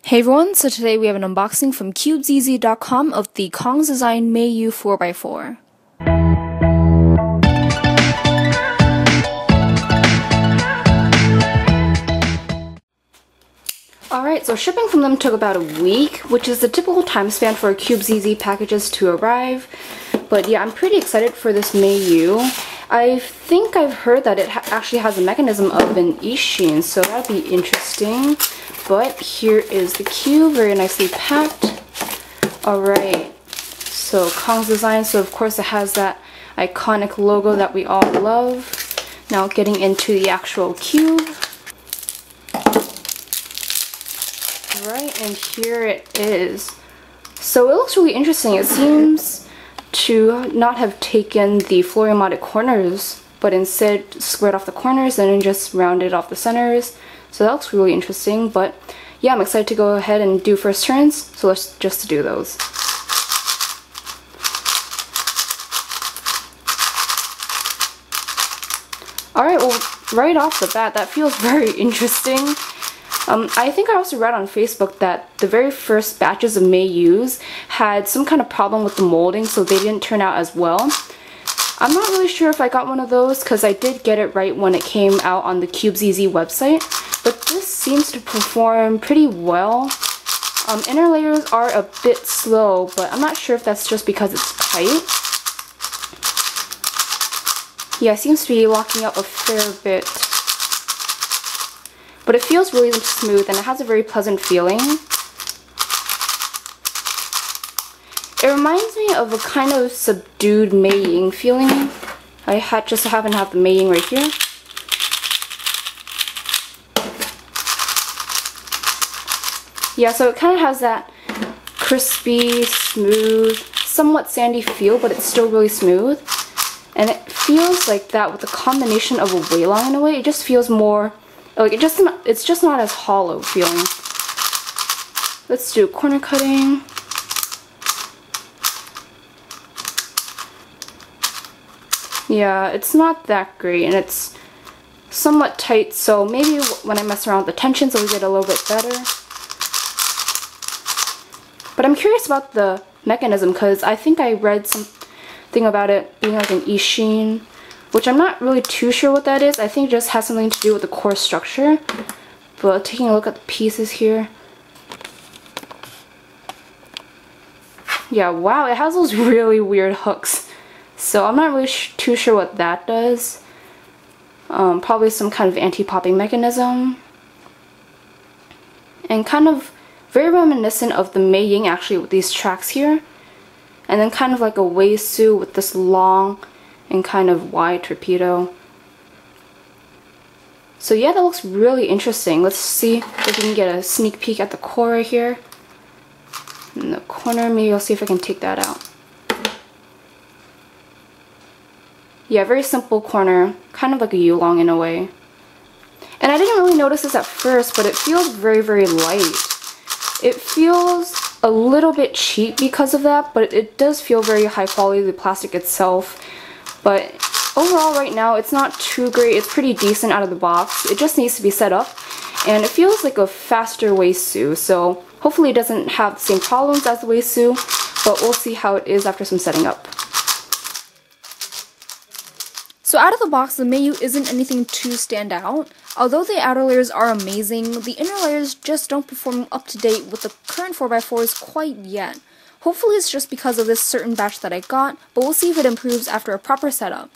Hey everyone, so today we have an unboxing from Cubezz.com of the Cong's design MeiYu 4x4. Alright, so shipping from them took about a week, which is the typical time span for Cubezz packages to arrive. But yeah, I'm pretty excited for this MeiYu. I think I've heard that it actually has a mechanism of an Ishin, so that'll be interesting. But here is the cube, very nicely packed. Alright, so Cong's design, so of course it has that iconic logo that we all love. Now getting into the actual cube. Right, and here it is. So it looks really interesting. It seems to not have taken the flooring modded corners, but instead squared off the corners and then just rounded off the centers. So that looks really interesting, but yeah, I'm excited to go ahead and do first turns, so let's just do those. Alright, well, right off the bat, that feels very interesting. I think I also read on Facebook that the very first batches of Meiyus had some kind of problem with the molding, so they didn't turn out as well. I'm not really sure if I got one of those because I did get it right when it came out on the Cubezz website, but this seems to perform pretty well. Inner layers are a bit slow, but I'm not sure if that's just because it's tight. Yeah, it seems to be locking up a fair bit. But it feels really smooth and it has a very pleasant feeling. It reminds me of a kind of subdued Meiyu feeling. I just happen to have the Meiyu right here. Yeah, so it kind of has that crispy, smooth, somewhat sandy feel, but it's still really smooth. And it feels like that with the combination of a Weilong in a way. It just feels more, like it's just not as hollow feeling. Let's do corner cutting. Yeah, it's not that great and it's somewhat tight, so maybe when I mess around with the tensions it'll get a little bit better. But I'm curious about the mechanism because I think I read something about it being like an Ishin, which I'm not really too sure what that is. I think it just has something to do with the core structure. But taking a look at the pieces here. Yeah, wow, it has those really weird hooks. So I'm not really too sure what that does. Probably some kind of anti-popping mechanism. And kind of very reminiscent of the Meiyu actually with these tracks here. And then kind of like a Weisu with this long and kind of wide torpedo. So yeah, that looks really interesting. Let's see if we can get a sneak peek at the core right here. In the corner, maybe I'll see if I can take that out. Yeah, very simple corner, kind of like a Yulong in a way. And I didn't really notice this at first, but it feels very, very light. It feels a little bit cheap because of that, but it does feel very high quality, the plastic itself. But overall right now, it's not too great. It's pretty decent out of the box. It just needs to be set up. And it feels like a faster Weisu, so hopefully it doesn't have the same problems as the Weisu, but we'll see how it is after some setting up. So out of the box, the Meiyu isn't anything too stand out. Although the outer layers are amazing, the inner layers just don't perform up to date with the current 4x4s quite yet. Hopefully it's just because of this certain batch that I got, but we'll see if it improves after a proper setup.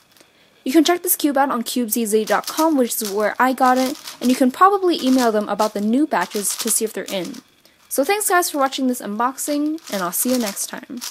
You can check this cube out on Cubezz.com, which is where I got it, and you can probably email them about the new batches to see if they're in. So thanks guys for watching this unboxing, and I'll see you next time.